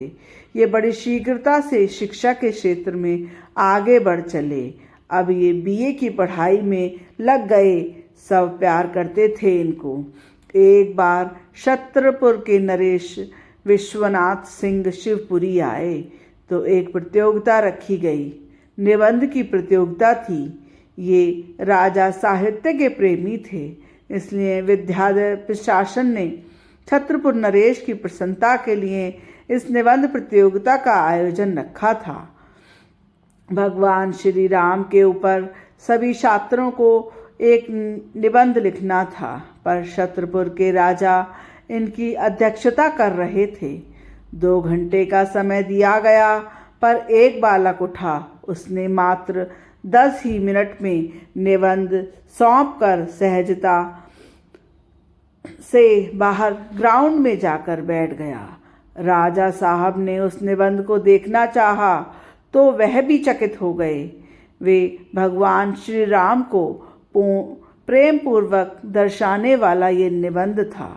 ये बड़ी शीघ्रता से शिक्षा के क्षेत्र में आगे बढ़ चले। अब ये बीए की पढ़ाई में लग गए। सब प्यार करते थे इनको। एक बार छतरपुर के नरेश विश्वनाथ सिंह शिवपुरी आए तो एक प्रतियोगिता रखी गई। निबंध की प्रतियोगिता थी। ये राजा साहित्य के प्रेमी थे, इसलिए विद्यालय प्रशासन ने छतरपुर नरेश की प्रसन्नता के लिए इस निबंध प्रतियोगिता का आयोजन रखा था। भगवान श्री राम के ऊपर सभी छात्रों को एक निबंध लिखना था, पर छतरपुर के राजा इनकी अध्यक्षता कर रहे थे। 2 घंटे का समय दिया गया, पर एक बालक उठा। उसने मात्र 10 ही मिनट में निबंध सौंपकर सहजता से बाहर ग्राउंड में जाकर बैठ गया। राजा साहब ने उस निबंध को देखना चाहा तो वह भी चकित हो गए। वे भगवान श्री राम को प्रेम पूर्वक दर्शाने वाला ये निबंध था।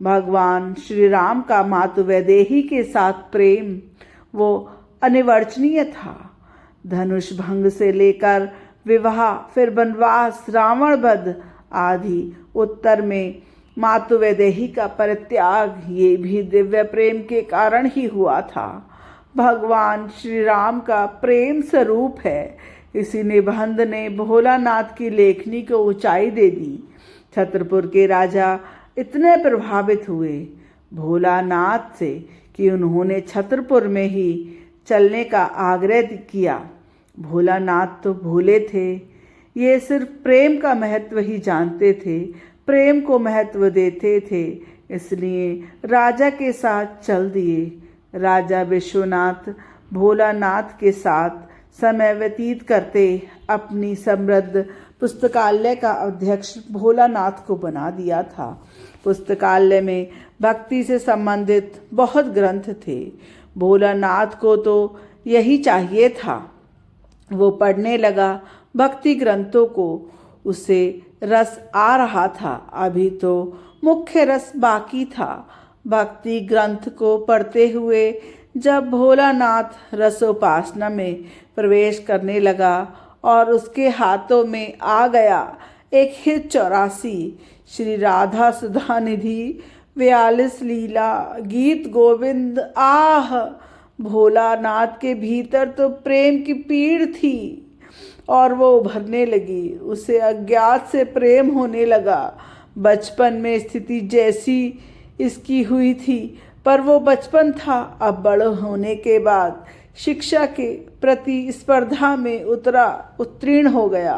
भगवान श्री राम का मातु वैदेही के साथ प्रेम वो अनिवर्चनीय था। धनुष भंग से लेकर विवाह, फिर वनवास, रावण वध आदि, उत्तर में मातु वैदेही का परित्याग, ये भी दिव्य प्रेम के कारण ही हुआ था। भगवान श्री राम का प्रेम स्वरूप है। इसी निबंध ने भोलानाथ की लेखनी को ऊंचाई दे दी। छतरपुर के राजा इतने प्रभावित हुए भोलानाथ से कि उन्होंने छतरपुर में ही चलने का आग्रह किया। भोलानाथ तो भोले थे, ये सिर्फ प्रेम का महत्व ही जानते थे, प्रेम को महत्व देते थे, इसलिए राजा के साथ चल दिए। राजा विश्वनाथ भोलानाथ के साथ समय व्यतीत करते अपनी समृद्ध पुस्तकालय का अध्यक्ष भोलानाथ को बना दिया था। पुस्तकालय में भक्ति से संबंधित बहुत ग्रंथ थे। भोलानाथ को तो यही चाहिए था। वो पढ़ने लगा भक्ति ग्रंथों को। उसे रस आ रहा था, अभी तो मुख्य रस बाकी था। भक्ति ग्रंथ को पढ़ते हुए जब भोलानाथ रसोपासना में प्रवेश करने लगा और उसके हाथों में आ गया एक हित 84 श्री राधा सुधा निधि 42 लीला गीत गोविंद, आह! भोलानाथ के भीतर तो प्रेम की पीड़ थी और वो उभरने लगी। उसे अज्ञात से प्रेम होने लगा। बचपन में स्थिति जैसी इसकी हुई थी, पर वो बचपन था। अब बड़े होने के बाद शिक्षा के प्रति स्पर्धा में उत्तीर्ण हो गया।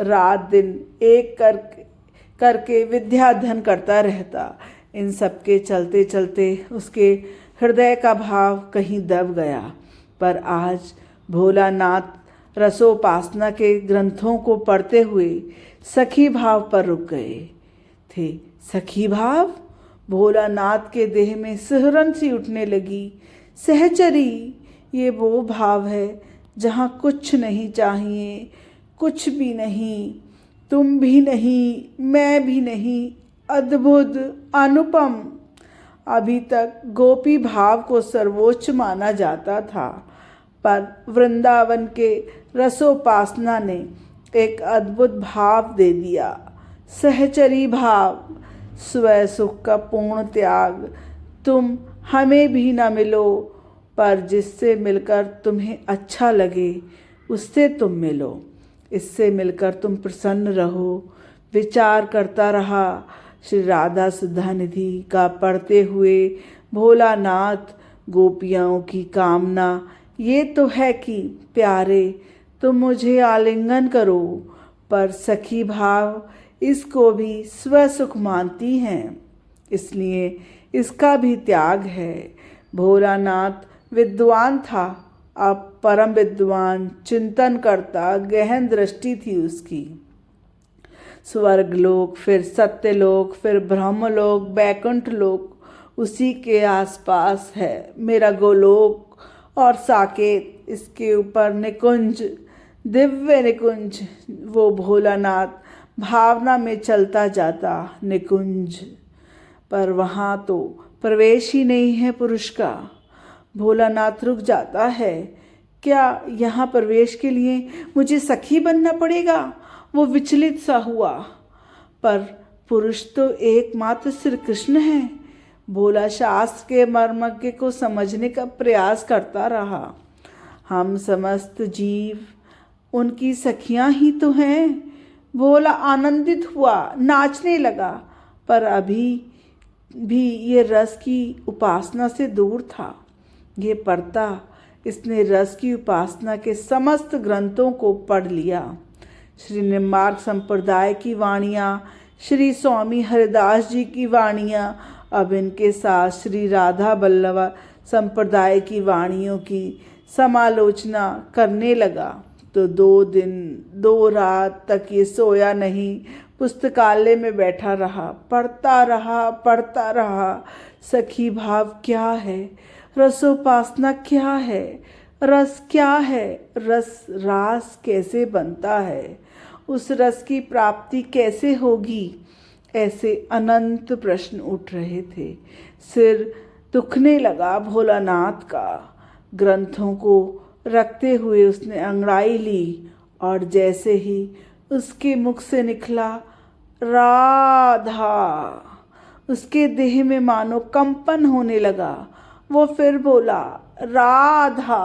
रात दिन एक करके विद्या अध्ययन करता रहता। इन सब के चलते चलते उसके हृदय का भाव कहीं दब गया। पर आज भोलानाथ रसोपासना के ग्रंथों को पढ़ते हुए सखी भाव पर रुक गए थे। सखी भाव? भोलानाथ के देह में सिहरन सी उठने लगी। सहचरी, ये वो भाव है जहाँ कुछ नहीं चाहिए, कुछ भी नहीं, तुम भी नहीं, मैं भी नहीं, अद्भुत, अनुपम। अभी तक गोपी भाव को सर्वोच्च माना जाता था, पर वृंदावन के रसोपासना ने एक अद्भुत भाव दे दिया। सहचरी भाव, स्व सुख का पूर्ण त्याग। तुम हमें भी न मिलो, पर जिससे मिलकर तुम्हें अच्छा लगे उससे तुम मिलो। इससे मिलकर तुम प्रसन्न रहो। विचार करता रहा। श्री राधा सुधा निधि का पढ़ते हुए भोलानाथ गोपियों की कामना ये तो है कि प्यारे तुम मुझे आलिंगन करो, पर सखी भाव इसको भी स्वसुख मानती हैं, इसलिए इसका भी त्याग है। भोलानाथ विद्वान था, अब परम विद्वान, चिंतन करता, गहन दृष्टि थी उसकी। स्वर्गलोक, फिर सत्यलोक, फिर ब्रह्मलोक, बैकुंठ लोक उसी के आसपास है। मेरा गोलोक और साकेत, इसके ऊपर निकुंज, दिव्य निकुंज। वो भोलानाथ भावना में चलता जाता निकुंज, पर वहाँ तो प्रवेश ही नहीं है पुरुष का। भोलानाथ रुक जाता है। क्या यहाँ प्रवेश के लिए मुझे सखी बनना पड़ेगा? वो विचलित सा हुआ। पर पुरुष तो एकमात्र श्री कृष्ण है। भोला शास्त्र के मर्मज्ञ को समझने का प्रयास करता रहा। हम समस्त जीव उनकी सखियां ही तो हैं। भोला आनंदित हुआ, नाचने लगा, पर अभी भी ये रस की उपासना से दूर था। ये पढ़ता इसने रस की उपासना के समस्त ग्रंथों को पढ़ लिया। श्री निम्बार्क संप्रदाय की वाणियाँ, श्री स्वामी हरिदास जी की वाणियाँ, अब इनके साथ श्री राधा बल्लभ संप्रदाय की वाणियों की समालोचना करने लगा। तो 2 दिन 2 रात तक ये सोया नहीं, पुस्तकालय में बैठा रहा, पढ़ता रहा। सखी भाव क्या है? रसोपासना क्या है? रस क्या है? रास कैसे बनता है? उस रस की प्राप्ति कैसे होगी? ऐसे अनंत प्रश्न उठ रहे थे। सिर दुखने लगा भोलानाथ का। ग्रंथों को रखते हुए उसने अंगड़ाई ली और जैसे ही उसके मुख से निकला राधा, उसके देह में मानो कंपन होने लगा। वो फिर बोला राधा,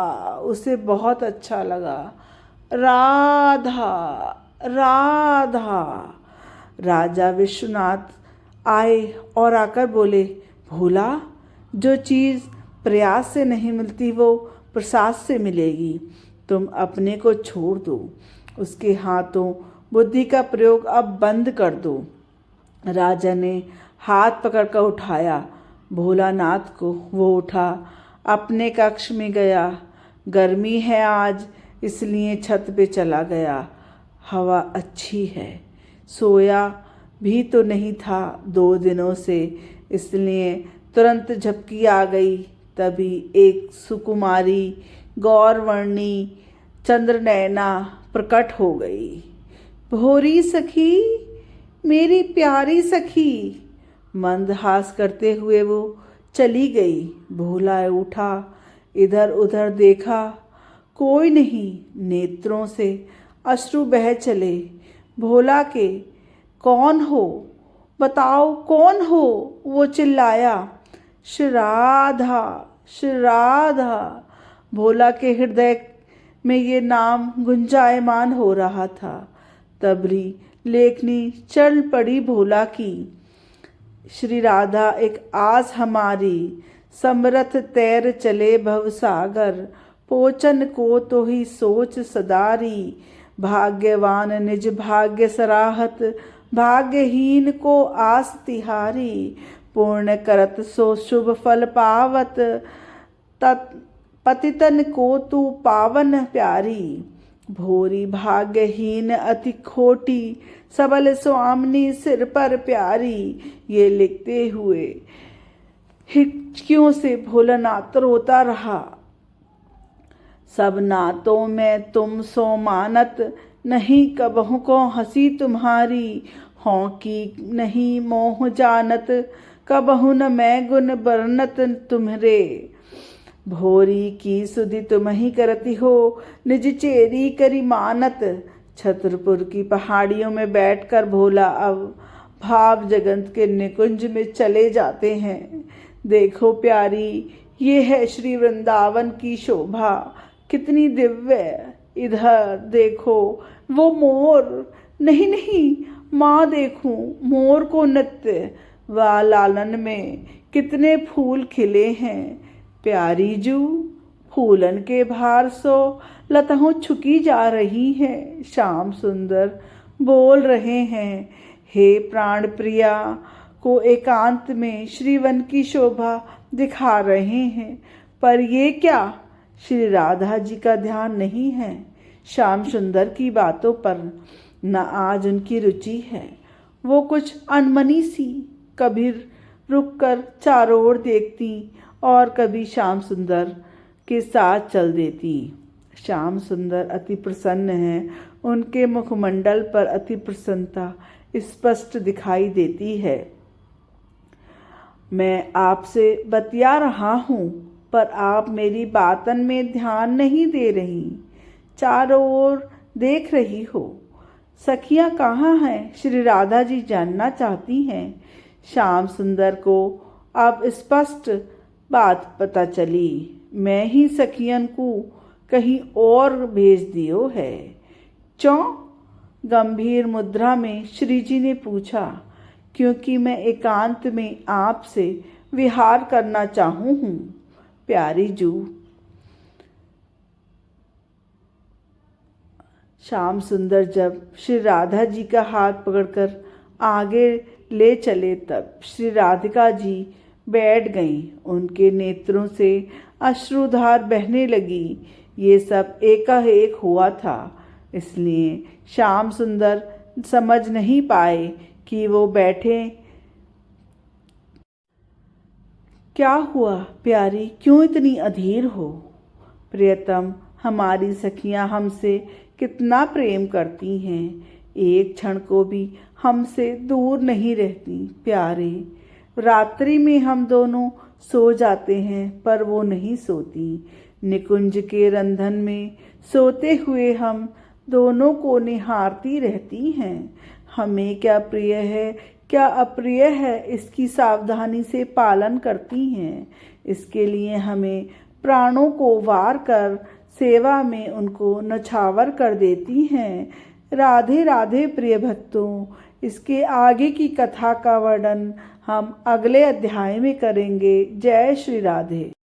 उसे बहुत अच्छा लगा। राधा राधा। राजा विश्वनाथ आए और आकर बोले, भोला, जो चीज़ प्रयास से नहीं मिलती वो प्रसाद से मिलेगी। तुम अपने को छोड़ दो। उसके हाथों बुद्धि का प्रयोग अब बंद कर दो। राजा ने हाथ पकड़कर उठाया भोलानाथ को। वो उठा, अपने कक्ष में गया। गर्मी है आज, इसलिए छत पे चला गया। हवा अच्छी है। सोया भी तो नहीं था 2 दिनों से, इसलिए तुरंत झपकी आ गई। तभी एक सुकुमारी गौरवर्णी चंद्रनयना प्रकट हो गई। भोरी सखी, मेरी प्यारी सखी, मंदहास करते हुए वो चली गई। भोला उठा, इधर उधर देखा, कोई नहीं। नेत्रों से अश्रु बह चले। भोला के, कौन हो? बताओ कौन हो? वो चिल्लाया। श्री राधा, श्री राधा। भोला के हृदय में ये नाम गुंजायमान हो रहा था। तबरी लेखनी चल पड़ी भोला की। श्री राधा एक आस हमारी, समरथ तैर चले भवसागर। पोचन को तो ही सोच सदारी, भाग्यवान निज भाग्य सराहत। भाग्यहीन को आस तिहारी, पूर्ण करत सो शुभ फल पावत। पतितन को तू पावन प्यारी, भोरी भाग्यहीन अति खोटी। सबल स्वामिनी सिर पर प्यारी। ये लिखते हुए हिचकियों से भोलानाथ रोता रहा। सब नातों में तुम सो मानत, नहीं कबहु को हंसी तुम्हारी। हों की नहीं मोह जानत, कबहु न मैं गुण बरनत तुम्हरे। भोरी की सुधि तुम ही करती हो, निज चेरी करी मानत। छतरपुर की पहाड़ियों में बैठकर भोला अब भाव जगत के निकुंज में चले जाते हैं। देखो प्यारी, ये है श्री वृंदावन की शोभा, कितनी दिव्य। इधर देखो वो मोर, नहीं माँ देखूं मोर को नृत्य। व लालन में कितने फूल खिले हैं। प्यारी जू, फूलन के भार सो लताओं छुकी जा रही हैं। श्याम सुंदर बोल रहे हैं, हे प्राण प्रिया को एकांत में श्रीवन की शोभा दिखा रहे हैं। पर ये क्या, श्री राधा जी का ध्यान नहीं है श्याम सुंदर की बातों पर। न आज उनकी रुचि है। वो कुछ अनमनी सी कभी रुककर चारों ओर देखती और कभी श्याम सुंदर के साथ चल देती। श्याम सुंदर अति प्रसन्न हैं। उनके मुखमंडल पर अति प्रसन्नता स्पष्ट दिखाई देती है। मैं आपसे बतिया रहा हूँ, पर आप मेरी बातन में ध्यान नहीं दे रही, चारों ओर देख रही हो। सखियां कहाँ हैं? श्री राधा जी जानना चाहती हैं। श्याम सुंदर को अब स्पष्ट बात पता चली। मैं ही सखियन को कहीं और भेज दियो है। क्यों? गंभीर मुद्रा में श्री जी ने पूछा। क्योंकि मैं एकांत में आपसे विहार करना चाहूँ हूँ प्यारी जू। श्याम सुंदर जब श्री राधा जी का हाथ पकड़कर आगे ले चले तब श्री राधिका जी बैठ गईं। उनके नेत्रों से अश्रुधार बहने लगी। ये सब एकाएक हुआ था, इसलिए श्याम सुंदर समझ नहीं पाए कि वो बैठे। क्या हुआ प्यारी, क्यों इतनी अधीर हो? प्रियतम, हमारी सखियां हमसे कितना प्रेम करती हैं, एक क्षण को भी हमसे दूर नहीं रहती। प्यारे, रात्रि में हम दोनों सो जाते हैं पर वो नहीं सोती। निकुंज के रंधन में सोते हुए हम दोनों को निहारती रहती हैं। हमें क्या प्रिय है क्या अप्रिय है, इसकी सावधानी से पालन करती हैं। इसके लिए हमें प्राणों को वार कर सेवा में उनको नछावर कर देती हैं। राधे राधे प्रिय भक्तों, इसके आगे की कथा का वर्णन हम अगले अध्याय में करेंगे। जय श्री राधे।